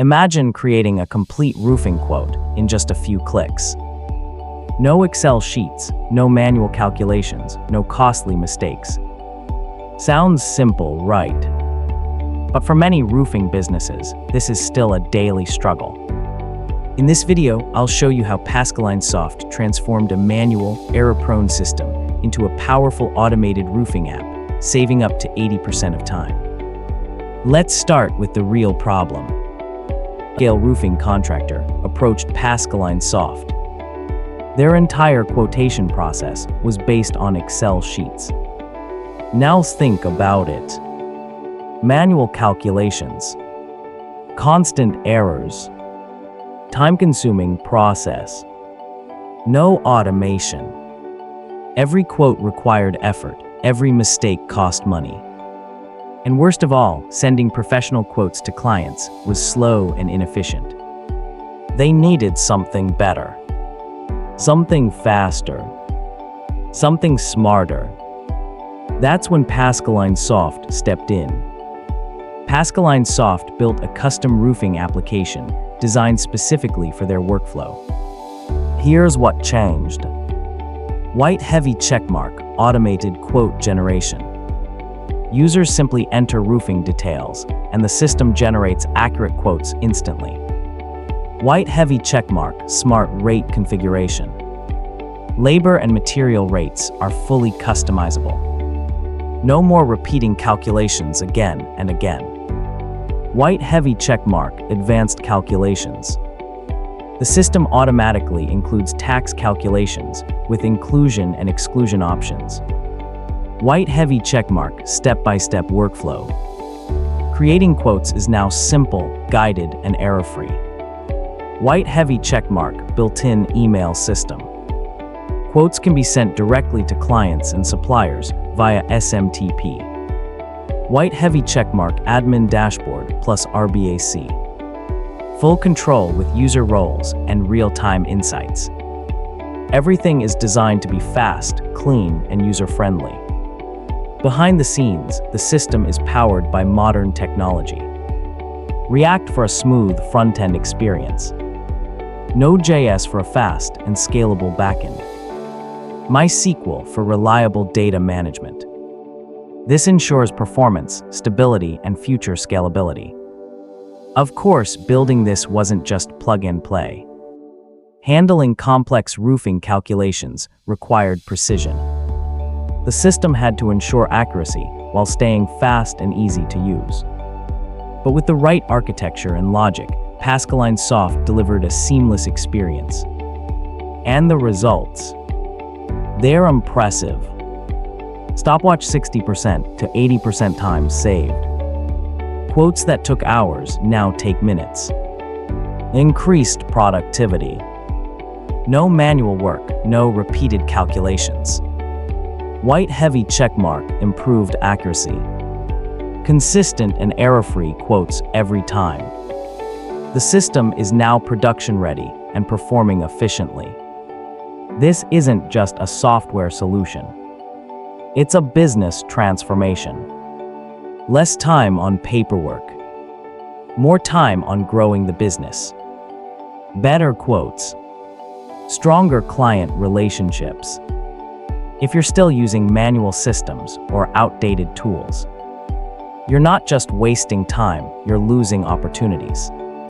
Imagine creating a complete roofing quote in just a few clicks. No Excel sheets, no manual calculations, no costly mistakes. Sounds simple, right? But for many roofing businesses, this is still a daily struggle. In this video, I'll show you how PascalineSoft transformed a manual, error-prone system into a powerful automated roofing app, saving up to 80% of time. Let's start with the real problem. A scale roofing contractor approached PascalineSoft. Their entire quotation process was based on Excel sheets. Now think about it. Manual calculations, constant errors, time-consuming process, no automation. Every quote required effort, every mistake cost money. And worst of all, sending professional quotes to clients was slow and inefficient. They needed something better, something faster, something smarter. That's when PascalineSoft stepped in. PascalineSoft built a custom roofing application designed specifically for their workflow. Here's what changed. White heavy checkmark, automated quote generation. Users simply enter roofing details, and the system generates accurate quotes instantly. White heavy checkmark, smart rate configuration. Labor and material rates are fully customizable. No more repeating calculations again and again. White heavy checkmark, advanced calculations. The system automatically includes tax calculations with inclusion and exclusion options. White heavy checkmark, step-by-step workflow. Creating quotes is now simple, guided, and error-free. White heavy checkmark, built-in email system. Quotes can be sent directly to clients and suppliers via SMTP. White heavy checkmark, admin dashboard plus 𝗪𝗶𝘁𝗀𝗽. Full control with user roles and real-time insights. Everything is designed to be fast, clean, and user-friendly. Behind the scenes, the system is powered by modern technology. React for a smooth front-end experience. Node.js for a fast and scalable backend. MySQL for reliable data management. This ensures performance, stability, and future scalability. Of course, building this wasn't just plug and play. Handling complex roofing calculations required precision. The system had to ensure accuracy while staying fast and easy to use. But with the right architecture and logic, PascalineSoft delivered a seamless experience. And the results? They're impressive. Stopwatch 60% to 80% time saved. Quotes that took hours now take minutes. Increased productivity. No manual work, no repeated calculations. White heavy checkmark, improved accuracy. Consistent and error-free quotes every time. The system is now production-ready and performing efficiently. This isn't just a software solution. It's a business transformation. Less time on paperwork. More time on growing the business. Better quotes. Stronger client relationships. If you're still using manual systems or outdated tools, you're not just wasting time, you're losing opportunities.